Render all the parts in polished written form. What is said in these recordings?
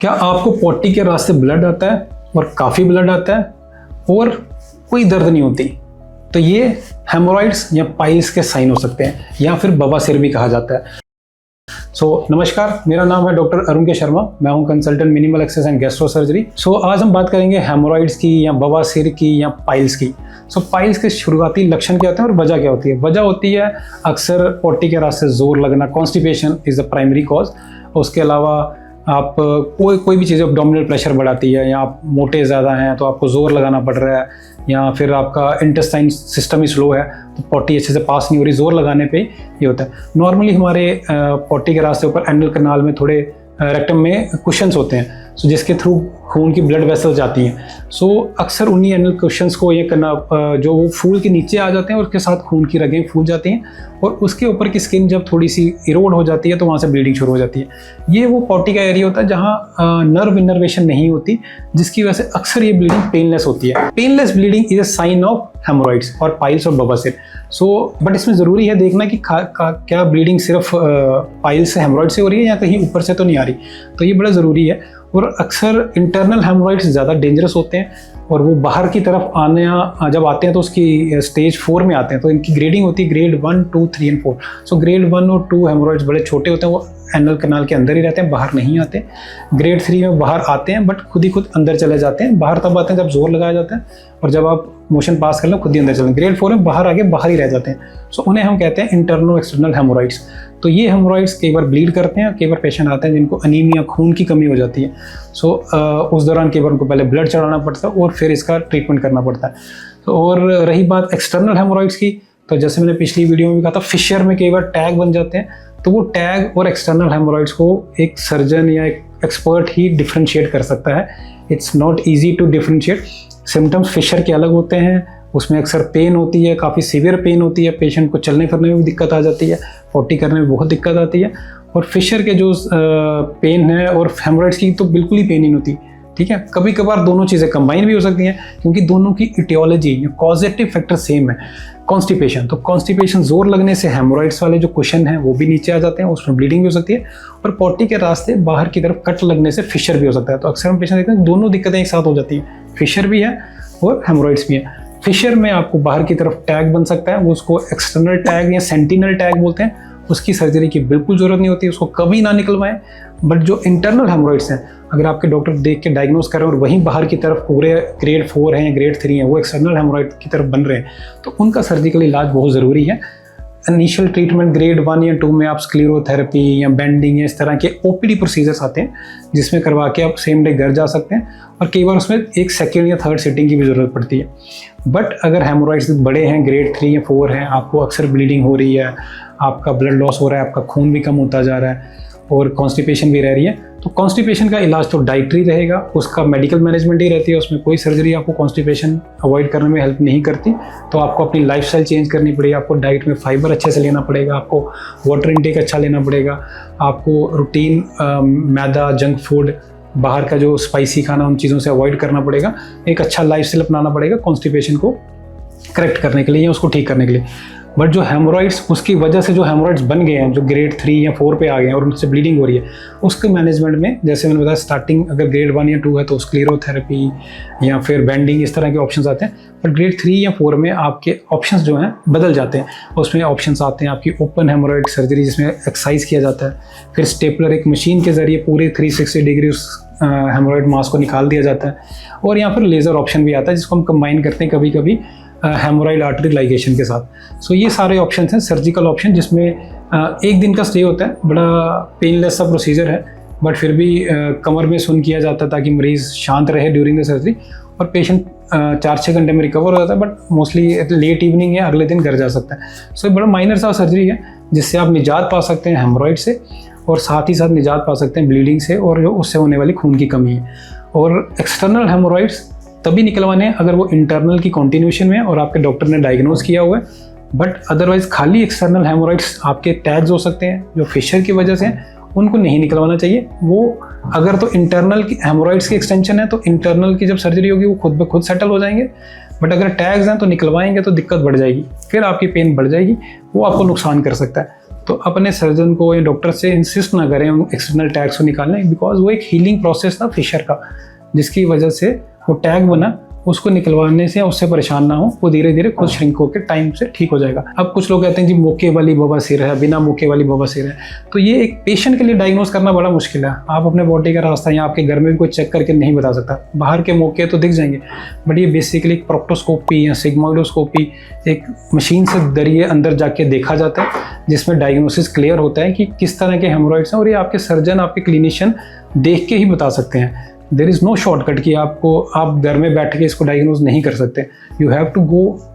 क्या आपको पोटी के रास्ते ब्लड आता है और काफ़ी ब्लड आता है और कोई दर्द नहीं होती? तो ये हेमोरॉइड्स या पाइल्स के साइन हो सकते हैं या फिर बवासीर भी कहा जाता है। नमस्कार, मेरा नाम है डॉक्टर अरुण के शर्मा। मैं हूं consultant minimal access and gastro surgery. आज हम बात करेंगे हेमोरॉइड्स की या बवासीर की या पाइल्स की। पाइल्स के शुरुआती लक्षण क्या होते हैं और वजह क्या होती है? वजह होती है अक्सर पोटी के रास्ते जोर लगना, constipation is the primary cause. उसके अलावा आप कोई भी चीज़ एब्डोमिनल प्रेशर बढ़ाती है, या आप मोटे ज़्यादा हैं तो आपको जोर लगाना पड़ रहा है, या फिर आपका इंटेस्टाइन सिस्टम ही स्लो है तो पोटी अच्छे से पास नहीं हो रही, जोर लगाने पे ये होता है। नॉर्मली हमारे पोटी के रास्ते ऊपर एनल कनाल में थोड़े रेक्टम में कुशन्स होते हैं, जिसके थ्रू खून की ब्लड वेसल्स जाती हैं। अक्सर उन्हीं एनल कुशन्स को ये करना जो वो फूल के नीचे आ जाते हैं और उसके साथ खून की रगें फूल जाती हैं, और उसके ऊपर की स्किन जब थोड़ी सी इरोड हो जाती है तो वहाँ से ब्लीडिंग शुरू हो जाती है। ये वो पोटी का एरिया होता है जहाँ नर्व इनर्वेशन नहीं होती, जिसकी वजह से अक्सर ये ब्लीडिंग पेनलेस होती है। Painless bleeding is a sign of haemorrhoids और पाइल्स और बवासीर। बट इसमें ज़रूरी है देखना कि क्या ब्लीडिंग सिर्फ पाइल्स से हेमोरॉइड से हो रही है या कहीं ऊपर से तो नहीं आ रही। तो ये बड़ा ज़रूरी है। और अक्सर इंटरनल हेमोरॉइड्स ज़्यादा डेंजरस होते हैं, और वो बाहर की तरफ जब आते हैं तो उसकी स्टेज 4 में आते हैं। तो इनकी ग्रेडिंग होती है ग्रेड 1, 2, 3 एंड 4। ग्रेड 1 और 2 हेमोरॉइड्स बड़े छोटे होते हैं, वो एनल कनाल के अंदर ही रहते हैं, बाहर नहीं आते। ग्रेड 3 में बाहर आते हैं बट खुद ही खुद अंदर चले जाते हैं। बाहर तब आते हैं जब जोर लगाया जाता है, और जब आप मोशन पास कर लो खुद ही अंदर चलें। ग्रेड 4 में बाहर ही रह जाते हैं। उन्हें हम कहते हैं इंटरनल एक्सटर्नल हेमोरॉइड्स। तो ये हेमोरॉइड्स कई बार ब्लीड करते हैं, कई बार पेशेंट आते हैं जिनको अनीमिया, खून की कमी हो जाती है। उस दौरान कई बार उनको पहले ब्लड चढ़ाना पड़ता है और फिर इसका ट्रीटमेंट करना पड़ता है। और रही बात एक्सटर्नल हेमोरॉइड्स की, तो जैसे मैंने पिछली वीडियो में भी कहा था, फिशर में कई बार टैग बन जाते हैं। तो वो टैग और एक्सटर्नल हेमोरॉइड्स को एक सर्जन या एक एक्सपर्ट ही डिफ्रेंशिएट कर सकता है। It's not easy to differentiate. Symptoms fissure के अलग होते हैं, उसमें अक्सर पेन होती है, काफ़ी सीवियर पेन होती है, पेशेंट को चलने फिरने में भी दिक्कत आ जाती है, पोटी करने में बहुत दिक्कत आती है। और फिशर के जो पेन है और हेमोरॉइड्स की तो बिल्कुल ही पेन नहीं होती, ठीक है। कभी कभार दोनों चीज़ें कंबाइन भी हो सकती हैं, क्योंकि दोनों की इटियोलॉजी या कॉजेटिव फैक्टर सेम है। कॉन्स्टिपेशन, तो कॉन्स्टिपेशन जोर लगने से हेमोरॉइड्स वाले जो कुशन हैं वो भी नीचे आ जाते हैं, उसमें ब्लीडिंग भी हो सकती है। और पोटी के रास्ते बाहर की तरफ कट लगने से फिशर भी हो सकता है। तो अक्सर हम पेशेंट देखते हैं दोनों दिक्कतें एक साथ हो जाती हैं, फिशर भी है और हेमोरॉइड्स भी है। फिशर में आपको बाहर की तरफ टैग बन सकता है, वो उसको एक्सटर्नल टैग या सेंटिनल टैग बोलते हैं। उसकी सर्जरी की बिल्कुल ज़रूरत नहीं होती, उसको कभी ना निकलवाएं। बट जो इंटरनल हेमोरॉइड्स हैं, अगर आपके डॉक्टर देख के डायग्नोज कर रहे हैं और वहीं बाहर की तरफ पूरे ग्रेड 4 हैं या ग्रेड 3 हैं, वो एक्सटर्नल हेमोरॉइड की तरफ बन रहे हैं, तो उनका सर्जिकल इलाज बहुत ज़रूरी है। इनिशियल ट्रीटमेंट ग्रेड 1 या 2 में आप स्क्लेरोथेरेपी या बेंडिंग या इस तरह के ओपीडी प्रोसीजर्स आते हैं, जिसमें करवा के आप सेम डे घर जा सकते हैं। और कई बार उसमें एक सेकेंड या थर्ड सिटिंग की भी ज़रूरत पड़ती है। बट अगर हेमोरॉइड्स बड़े हैं, ग्रेड 3 या 4 हैं, आपको अक्सर ब्लीडिंग हो रही है, आपका ब्लड लॉस हो रहा है, आपका खून भी कम होता जा रहा है और कॉन्स्टिपेशन भी रह रही है, तो कॉन्स्टिपेशन का इलाज तो डाइटरी रहेगा, उसका मेडिकल मैनेजमेंट ही रहती है। उसमें कोई सर्जरी आपको कॉन्स्टिपेशन अवॉइड करने में हेल्प नहीं करती। तो आपको अपनी लाइफस्टाइल चेंज करनी पड़ेगी, आपको डाइट में फाइबर अच्छे से लेना पड़ेगा, आपको वाटर इनटेक अच्छा लेना पड़ेगा, आपको रूटीन मैदा, जंक फूड, बाहर का जो स्पाइसी खाना, उन चीज़ों से अवॉइड करना पड़ेगा। एक अच्छा लाइफस्टाइल अपनाना पड़ेगा कॉन्स्टिपेशन को करेक्ट करने के लिए या उसको ठीक करने के लिए। बट जो हेमोरॉइड्स, उसकी वजह से जो हेमोरॉइड्स बन गए हैं, जो ग्रेड 3 या 4 पे आ गए हैं और उनसे ब्लीडिंग हो रही है, उसके मैनेजमेंट में जैसे मैंने बताया स्टार्टिंग अगर ग्रेड 1 या 2 है तो स्क्लेरोथेरेपी या फिर बेंडिंग, इस तरह के ऑप्शंस आते हैं। बट ग्रेड 3 या 4 में आपके ऑप्शंस जो हैं बदल जाते हैं। उसमें ऑप्शंस आते हैं आपकी ओपन हेमोरॉइड सर्जरी, जिसमें एक्सरसाइज किया जाता है, फिर स्टेपलर एक मशीन के जरिए पूरे 360 डिग्री उस हेमोरॉइड मास को निकाल दिया जाता है, और यहाँ पर लेज़र ऑप्शन भी आता है, जिसको हम कंबाइन करते हैं कभी कभी हेमोरॉइड आर्टरी लाइगेशन के साथ। ये सारे ऑप्शन हैं सर्जिकल ऑप्शन, जिसमें एक दिन का स्टे होता है, बड़ा पेनलेस सा प्रोसीजर है, बट फिर भी कमर में सुन किया जाता है ताकि मरीज़ शांत रहे ड्यूरिंग द सर्जरी, और पेशेंट 4-6 घंटे में रिकवर हो जाता है। बट मोस्टली लेट इवनिंग या अगले दिन घर जा सकता है। ये बड़ा माइनर सा सर्जरी है, जिससे आप निजात पा सकते हैं हेमोरॉइड से, और साथ ही साथ निजात पा सकते हैं ब्लीडिंग से और जो उससे होने वाली खून की कमी है। और एक्सटर्नल हेमोरॉइड्स तभी निकलवाने हैं अगर वो इंटरनल की कॉन्टिन्यूशन में और आपके डॉक्टर ने डायग्नोज किया हुआ है। बट अदरवाइज खाली एक्सटर्नल हेमोरॉइड्स आपके टैग्स हो सकते हैं जो फिशर की वजह से हैं, उनको नहीं निकलवाना चाहिए। वो अगर तो इंटरनल की हेमोरॉइड्स की एक्सटेंशन है तो इंटरनल की जब सर्जरी होगी वो खुद ब खुद सेटल हो जाएंगे। बट अगर टैग्स हैं तो निकलवाएंगे तो दिक्कत बढ़ जाएगी, फिर आपकी पेन बढ़ जाएगी, वो आपको नुकसान कर सकता है। तो अपने सर्जन को या डॉक्टर से इंसिस्ट ना करें उन एक्सटर्नल टैग्स को निकालने, बिकॉज वो एक हीलिंग प्रोसेस था फिशर का, जिसकी वजह से वो टैग बना, उसको निकलवाने से उससे परेशान ना हो, वो धीरे धीरे खुद श्रिंक होकर टाइम से ठीक हो जाएगा। अब कुछ लोग कहते हैं जी मोके वाली बवासीर है, बिना मोके वाली बवासीर है, तो ये एक पेशेंट के लिए डायग्नोज करना बड़ा मुश्किल है। आप अपने बॉडी का रास्ता या आपके घर में भी कोई चेक करके नहीं बता सकता। बाहर के मोके तो दिख जाएंगे, बट ये बेसिकली एक प्रोक्टोस्कोपी या सिग्मोइडोस्कोपी, एक मशीन से दरिए अंदर जाके देखा जाता है, जिसमें डायग्नोसिस क्लियर होता है कि किस तरह के हेमोरॉइड्स हैं, और ये आपके सर्जन, आपके क्लिनिशियन देख के ही बता सकते हैं। देर इज़ नो शॉर्टकट कि आप घर में बैठ के इसको डायग्नोज नहीं कर सकते। You have to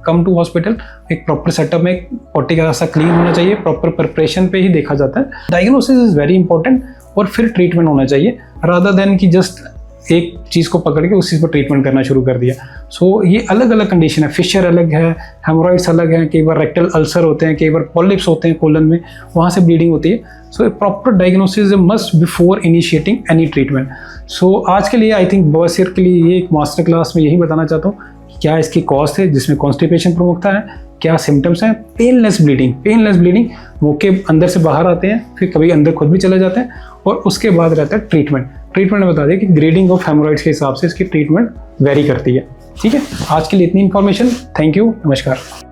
come to hospital. एक प्रॉपर सेटअप में एक पॉटी का रास्ता क्लीन होना चाहिए, प्रॉपर प्रिपरेशन पे ही देखा जाता है। डायग्नोसिस इज़ वेरी इंपॉर्टेंट, और फिर ट्रीटमेंट होना चाहिए, रादर देन कि जस्ट एक चीज़ को पकड़ के उस चीज़ पर ट्रीटमेंट करना शुरू कर दिया। सो ये अलग अलग कंडीशन है, फिशर अलग है, हेमोरॉइड्स अलग हैं, कई बार रेक्टल अल्सर होते हैं, कई बार पॉलिप्स होते हैं कोलन में, वहाँ से ब्लीडिंग होती है। So proper diagnosis must before initiating any treatment. So आज के लिए आई थिंक बवासीर के लिए ये एक मास्टर क्लास में यही बताना चाहता हूँ कि क्या इसकी कॉज थे, जिसमें कॉन्स्टिपेशन प्रमुखता है, क्या सिम्टम्स हैं, पेनलेस ब्लीडिंग, मोके अंदर से बाहर आते हैं, फिर कभी अंदर खुद भी चले जाते हैं, और उसके बाद रहता है ट्रीटमेंट में बता दें कि ग्रेडिंग ऑफ हेमोरॉइड्स के हिसाब से इसकी ट्रीटमेंट वेरी करती है। ठीक है, आज के लिए इतनी इन्फॉर्मेशन। थैंक यू, नमस्कार।